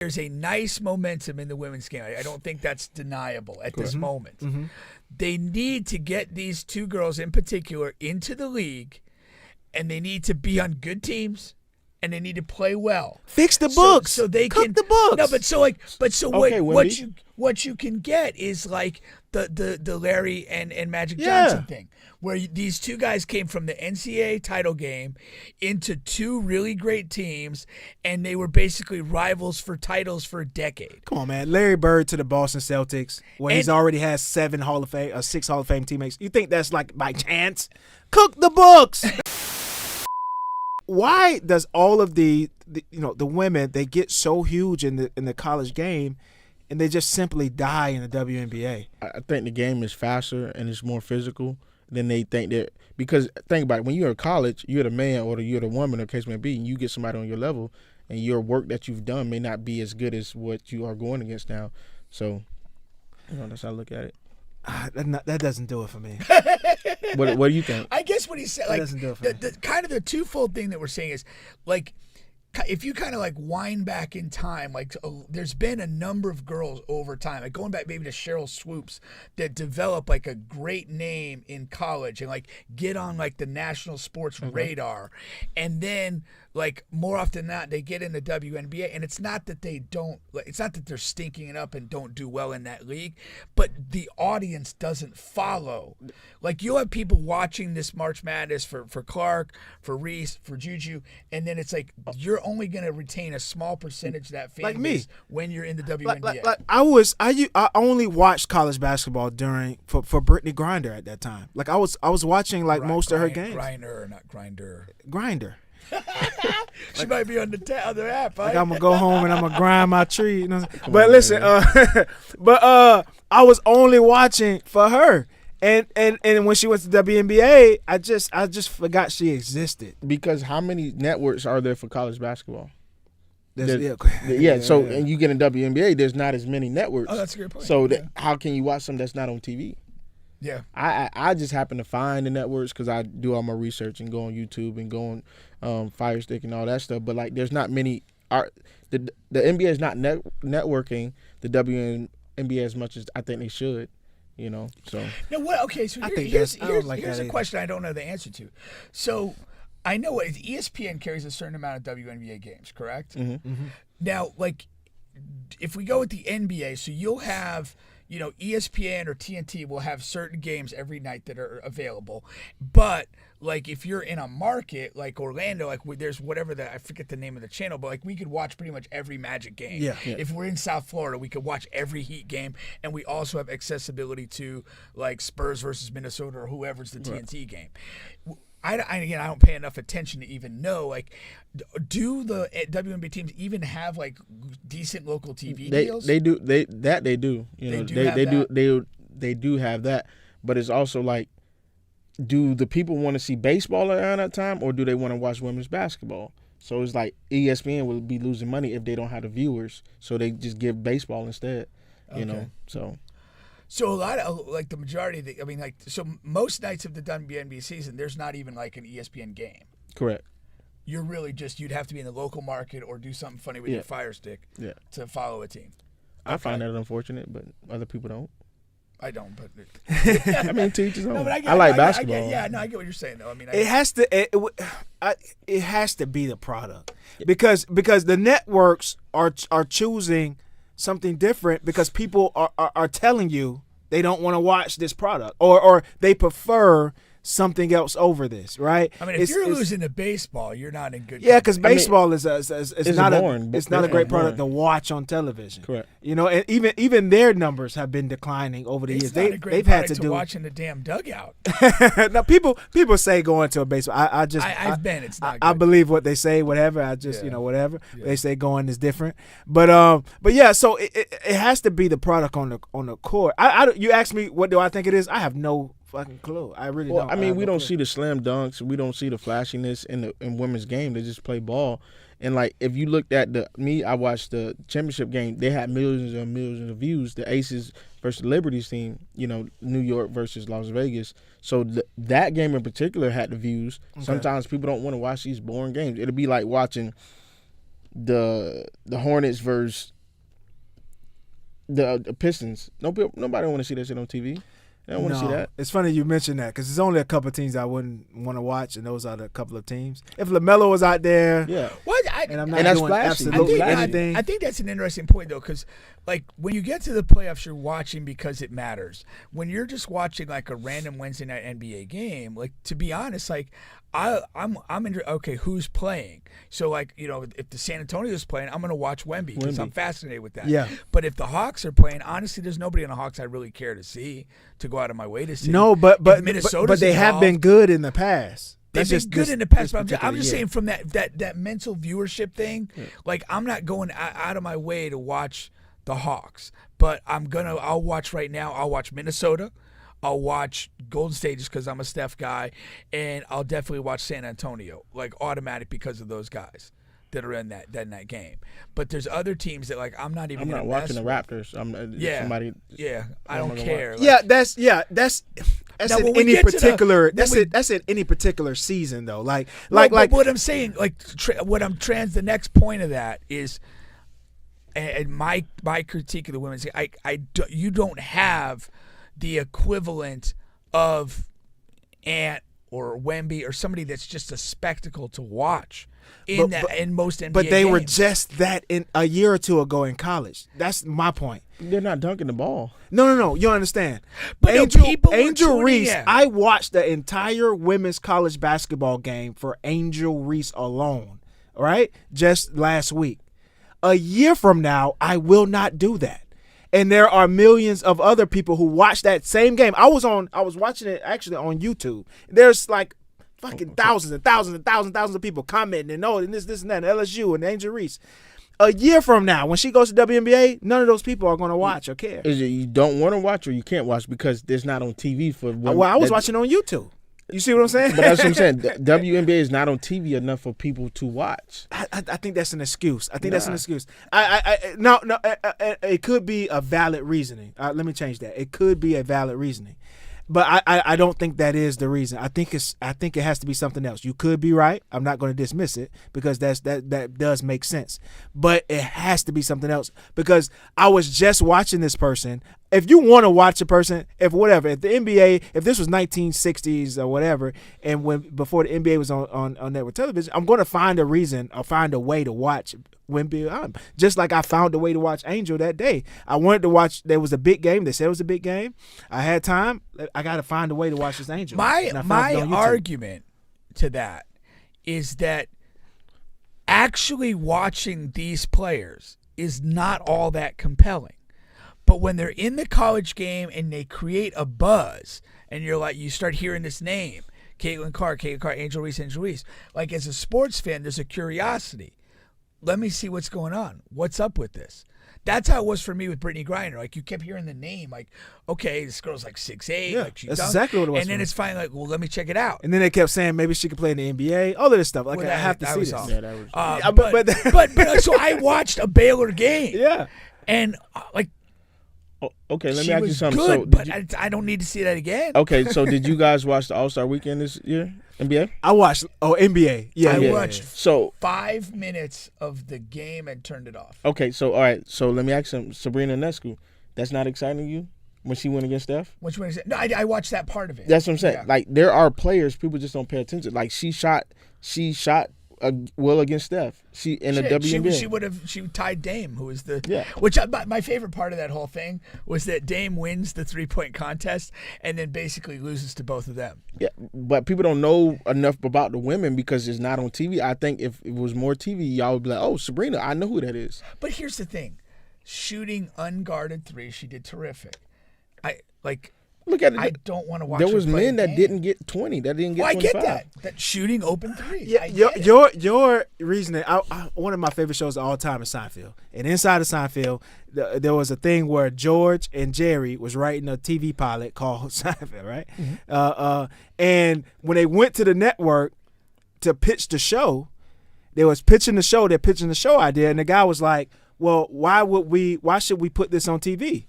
there's a nice momentum in the women's game. I don't think that's deniable at this moment. Mm-hmm. They need to get these two girls in particular into the league, and they need to be on good teams, and they need to play well. Fix the books. So they Cook can the books. No, but Okay, what you can get is like the Larry and Magic Johnson thing, where these two guys came from the NCAA title game into two really great teams, and they were basically rivals for titles for a decade. Come on, man. Larry Bird to the Boston Celtics, where he's already has 6 Hall of Fame teammates. You think that's like by chance? Cook the books. Why does all of the women, they get so huge in the college game, and they just simply die in the WNBA? I think the game is faster and it's more physical than they think that. Because think about it, when you're in college, you're the man or you're the woman, or the case may be, and you get somebody on your level, and your work that you've done may not be as good as what you are going against now. So, that's how I look at it. That doesn't do it for me. What do you think? I guess what he said, like, doesn't do it for me. the kind of the twofold thing that we're saying is, like, if you kind of like wind back in time, like there's been a number of girls over time, like going back maybe to Cheryl Swoops, that develop like a great name in college and like get on like the national sports radar, and then like more often than not they get in the WNBA, and it's not that they're stinking it up and don't do well in that league, but the audience doesn't follow. Like you'll have people watching this March Madness for Clark, for Reese, for Juju, and then it's like you're only going to retain a small percentage of that fan Like base me. when you're in the WNBA. Like I only watched college basketball for Brittany Griner at that time. Like I was watching like most of her games. Griner, not Grinder. Grinder. She might be on the other app. Like I'm gonna go home and I'm gonna grind my tree. You know. But listen, I was only watching for her. And when she went to WNBA, I just forgot she existed. Because how many networks are there for college basketball? So Yeah. and you get in WNBA, there's not as many networks. Oh, that's a good point. So how can you watch something that's not on TV? Yeah. I just happen to find the networks because I do all my research and go on YouTube and go on Fire Stick and all that stuff. But like, there's not many. The NBA is not networking the WNBA as much as I think they should. So. No, what? Okay, so here's a question I don't know the answer to. So, I know ESPN carries a certain amount of WNBA games, correct? Mm-hmm. Mm-hmm. Now, like, if we go with the NBA, so you'll have, ESPN or TNT will have certain games every night that are available, but like if you're in a market like Orlando, like there's whatever I forget the name of the channel, but like we could watch pretty much every Magic game. Yeah. If we're in South Florida, we could watch every Heat game, and we also have accessibility to like Spurs versus Minnesota or whoever's the TNT game. I don't pay enough attention to even know, like, do the WNBA teams even have like decent local TV deals? They do. They do. They do have that. But it's also like, do the people want to see baseball around that time, or do they want to watch women's basketball? So it's like ESPN will be losing money if they don't have the viewers, so they just give baseball instead. So a lot of like the majority of so most nights of the WNBA season, there's not even like an ESPN game. Correct. You're really you'd have to be in the local market or do something funny with your Fire Stick to follow a team. I find that unfortunate, but other people don't. I don't, but I mean, to each his own. No, but I like basketball. I get what you're saying, though. I mean, it has to be the product because the networks are choosing something different because people are telling you they don't want to watch this product or they prefer something else over this, right? I mean, if you're losing to baseball, you're not in good. Yeah, because baseball is not boring, a great product to watch on television. Correct. And even their numbers have been declining over the years. They've had to do watching the damn dugout. Now people say going to a baseball. I've been. It's not. I believe what they say. Whatever. Whatever they say going is different. But yeah. So it has to be the product on the court. You ask me what do I think it is? I have no fucking clue. I really don't. I mean, we don't see the slam dunks. We don't see the flashiness in women's game. They just play ball. And like, if you looked at I watched the championship game. They had millions and millions of views. The Aces versus the Liberties team. New York versus Las Vegas. So that game in particular had the views. Okay. Sometimes people don't want to watch these boring games. It'll be like watching the Hornets versus the Pistons. Nobody want to see that shit on TV. They don't want to see that. It's funny you mentioned that because there's only a couple of teams I wouldn't want to watch, and those are the couple of teams. If LaMelo was out there, What? and I'm not And that's doing flashy. absolutely anything. I think that's an interesting point though, because like when you get to the playoffs, you're watching because it matters. When you're just watching like a random Wednesday night NBA game, like to be honest, like I'm okay. Who's playing? So like if the San Antonio's playing, I'm gonna watch Wemby because I'm fascinated with that. Yeah. But if the Hawks are playing, honestly, there's nobody on the Hawks I really care to see to go out of my way to see. No, but If Minnesota's but they have involved, been good in the past. They've That's been just good in the past, this but I'm just particular saying from that mental viewership thing, like I'm not going out of my way to watch the Hawks, but I'll watch right now. I'll watch Minnesota. I'll watch Golden State just because I'm a Steph guy, and I'll definitely watch San Antonio, like automatic because of those guys that are in that game. But there's other teams that like I'm not watching the Raptors. Somebody. Yeah, I don't care. Yeah, that's Now, in when we any get to particular. the- That's in any particular season though. Like but what I'm saying, like the next point of that is, and my critique of the women's, you don't have the equivalent of Ant or Wemby or somebody that's just a spectacle to watch in most NBA But they were games. just that in a year or two ago in college. That's my point. They're not dunking the ball. No. You don't understand. But no, people were Angel tuning Reese, in. I watched the entire women's college basketball game for Angel Reese alone, right? Just last week. A year from now, I will not do that. And there are millions of other people who watch that same game. I was watching it actually on YouTube. There's like fucking thousands and thousands and thousands of people commenting and this and that, and LSU and Angel Reese. A year from now, when she goes to WNBA, none of those people are going to watch or care. Is it you don't want to watch or you can't watch because it's not on TV for women? Well, I was watching on YouTube. You see what I'm saying? But that's what I'm saying. WNBA is not on TV enough for people to watch. I think that's an excuse. That's an excuse. No. It could be a valid reasoning. Let me change that. It could be a valid reasoning, but I don't think that is the reason. I think it has to be something else. You could be right. I'm not going to dismiss it because that does make sense. But it has to be something else because I was just watching this person. If you want to watch a person, if the NBA, if this was 1960s or whatever, and before the NBA was on network television, I'm going to find a reason or find a way to watch Wemby. Just like I found a way to watch Angel that day. I wanted to watch. There was a big game. They said it was a big game. I had time. I got to find a way to watch this Angel. My argument to that is that actually watching these players is not all that compelling. But when they're in the college game and they create a buzz, and you start hearing this name, Caitlin Clark, Angel Reese. Like as a sports fan, there's a curiosity. Let me see what's going on. What's up with this? That's how it was for me with Brittany Griner. Like you kept hearing the name, like, okay, this girl's like 6'8", Yeah, like she's that's exactly what it was. And then it's finally like, well, let me check it out. And then they kept saying maybe she could play in the NBA. All of this stuff. Like Well, I have to that see was this. all. Yeah, that was. But so I watched a Baylor game. Yeah. And like Okay, let she me ask you was something. good, So, but I don't need to see that again. okay, so did you guys watch the All-Star Weekend this year? NBA? I watched NBA. Yeah, I yeah, watched So 5 minutes of the game and turned it off. okay, so all right, so let me ask you, Sabrina Ionescu, that's not exciting to you when she went against Steph? Which one is it? No, I watched that part of it. That's what I'm saying. Yeah. Like there are players people just don't pay attention. Like she shot well against Steph. She in the WNBA. She tied Dame, who was the Yeah. Which my favorite part of that whole thing was that Dame wins the 3-point contest and then basically loses to both of them. Yeah, but people don't know enough about the women because it's not on TV. I think if it was more TV, y'all would be like, "Oh, Sabrina, I know who that is." But here's the thing: shooting unguarded three, she did terrific. Look at it. I don't want to watch. There her was play men a that game. didn't get 20. That didn't get. Well, I 25. get that shooting open threes. Yeah, I get it. your reasoning. One of my favorite shows of all time is Seinfeld. And inside of Seinfeld, there was a thing where George and Jerry was writing a TV pilot called Seinfeld, right? Mm-hmm. And when they went to the network to pitch the show, they was pitching the show. They're pitching the show idea, and the guy was like, "Well, why should we put this on TV?"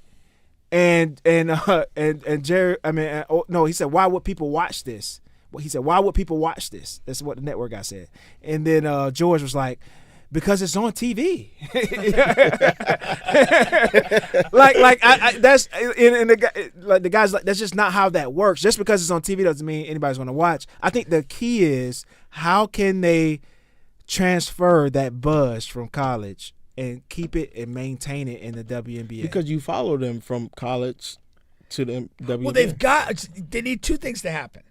And Jerry, he said, why would people watch this? Well, he said, why would people watch this? That's what the network guy said. And then George was like, Because it's on TV. I that's and the guys like that's just not how that works. Just because it's on TV doesn't mean anybody's going to watch. I think the key is how can they transfer that buzz from college and keep it and maintain it in the WNBA? Because you follow them from college to the WNBA. Well, they need two things to happen.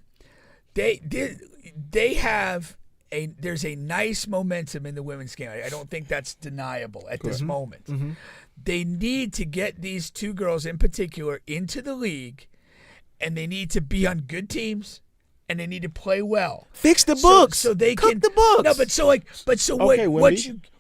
They have there's a nice momentum in the women's game. I don't think that's deniable at this moment. Mm-hmm. They need to get these two girls in particular into the league, and they need to be on good teams, and they need to play well. Fix the books. So they Cook can the books. No, Okay,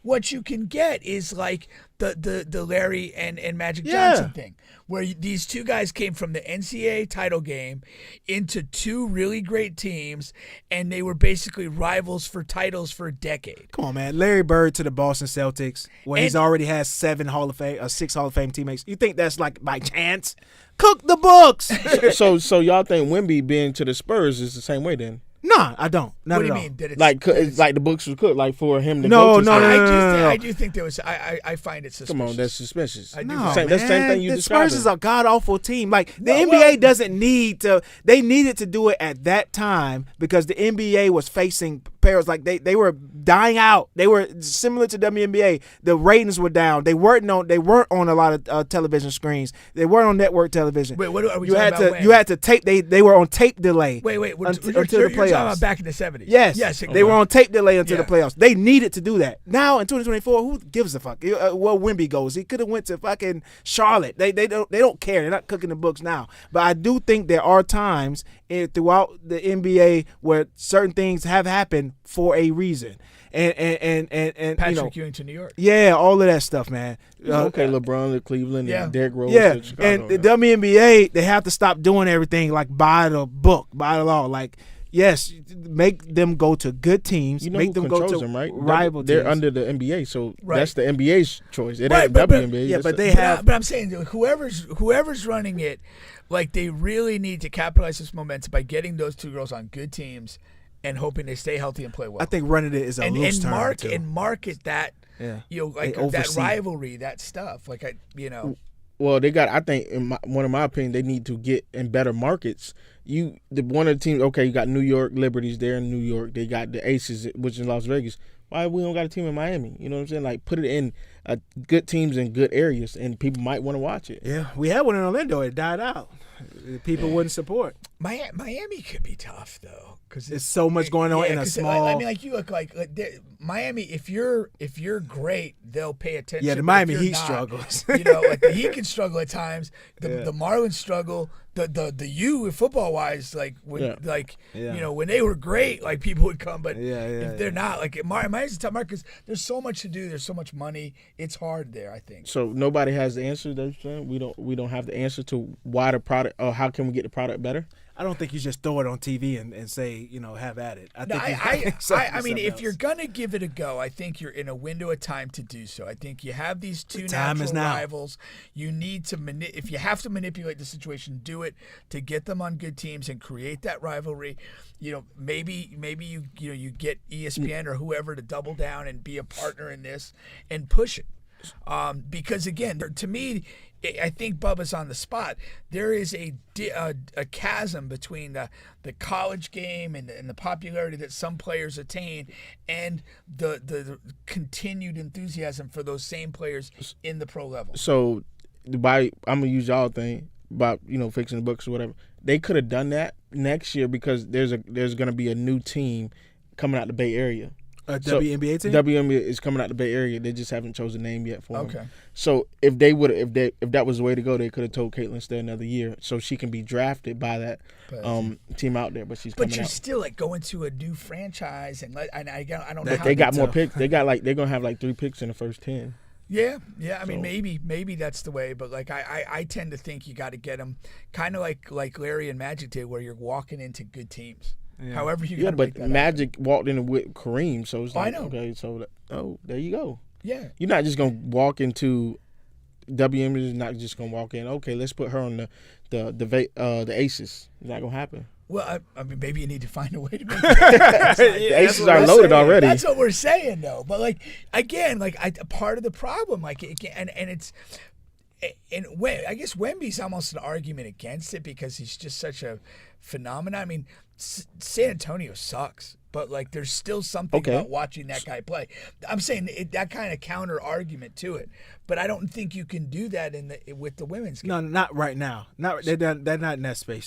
what you can get is like the Larry and Magic Johnson thing, where these two guys came from the NCAA title game into two really great teams, and they were basically rivals for titles for a decade. Come on, man. Larry Bird to the Boston Celtics, where he's already has 6 Hall of Fame teammates. You think that's like by chance? Cook the books. So y'all think Wemby being to the Spurs is the same way then? Nah, I don't. Not What do you at all. mean? That It's like the books was cooked, like for him to No, go to no, Spurs. no. I do think there was. I find it suspicious. Come on, that's suspicious. I do. No, That's the same thing you the described. Spurs is a god awful team. Like the No, NBA well- doesn't need to. They needed to do it at that time because the NBA was facing perils. Like they were dying out. They were similar to WNBA. The ratings were down. They weren't on a lot of television screens. They weren't on network television. Wait, what are we You talking had about? to. When? You had to tape. They were on tape delay. Wait. until You're the talking playoffs. about back in the 70s. Yes, they were on tape delay until Yeah. the playoffs. They needed to do that. Now in 2024, who gives a fuck? Well, Wemby goes. He could have went to fucking Charlotte. They don't care. They're not cooking the books now. But I do think there are times throughout the NBA where certain things have happened for a reason. And Patrick Ewing to New York. yeah, all of that stuff, man. Okay, LeBron to Cleveland Yeah. and Derrick Rose Yeah, to Chicago. and the WNBA, they have to stop doing everything like by the book, by the law. Like, yes, make them go to good teams. You know make who them go controls to them, right? rival They're teams. under the NBA, so Right. that's the NBA's choice. It Right, ain't but- WNBA. yeah, That's but the- they have. But I'm saying whoever's running it, like they really need to capitalize this momentum by getting those two girls on good teams and hoping they stay healthy and play well. I think running it is a loose term too. market that Yeah. like They that oversee. rivalry, that stuff. Like Well, they got. I think, one of my opinion, they need to get in better markets. One of the teams. Okay, you got New York Liberties there in New York. They got the Aces, which is in Las Vegas. Why we don't got a team in Miami? You know what I'm saying? Like, put it in good teams in good areas, and people might want to watch it. Yeah, we had one in Orlando. It died out. People wouldn't support. Miami could be tough though, because There's so much going on in a 'cause, small. I mean, like you look like Miami. If you're great, they'll pay attention. Yeah, the but if Miami you're Heat not, struggles. You know, like the Heat can struggle at times. Yeah. The Marlins struggle. The U football wise, like when Yeah. you know when they were great, like people would come. But Yeah, if they're not, like Miami's a tough market because there's so much to do. There's so much money. It's hard there. I think. So nobody has the answer. That's saying we don't have the answer to why the product or how can we get the product better. I don't think you just throw it on TV and say, have at it. I No, think I mean, if you're gonna give it a go, I think you're in a window of time to do so. I think you have these two time is natural now. rivals. You need to if you have to manipulate the situation, do it to get them on good teams and create that rivalry. You know, maybe you get ESPN or whoever to double down and be a partner in this and push it. Because again, to me, I think Bubba's on the spot. There is a chasm between the college game and the popularity that some players attain and the continued enthusiasm for those same players in the pro level. So, I'm gonna use y'all thing about fixing the books or whatever. They could have done that next year because there's gonna be a new team coming out the Bay Area. a WNBA team. WNBA is coming out the Bay Area. They just haven't chosen a name yet for them. Okay. So if that was the way to go, they could have told Caitlin stay another year so she can be drafted by that team out there. But she's coming But you're out. still like going to a new franchise, and I don't know how They got more tough. picks. They're gonna have like 3 picks in the first 10. Yeah. I mean, So- maybe that's the way, but like I tend to think you got to get them kind of like Larry and Magic did, where you're walking into good teams. Yeah. However you Yeah, gotta make but that Magic walked in with Kareem, so it's Oh, I like know. okay, so there you go. happen. Yeah. You're not just gonna walk into WNBA. Is not just gonna walk in. Okay, let's put her on the Aces. It's not gonna happen. Well, I mean, maybe you need to find a way to make The aces are loaded already. That's what we're saying, though. But like again, like part of the problem, like and it's. And I guess Wemby's almost an argument against it because he's just such a phenomenon. I mean, San Antonio sucks, but like there's still something about watching that guy play. I'm saying that kind of counter argument to it, but I don't think you can do that with the women's game. No, not right now. They're not in that space.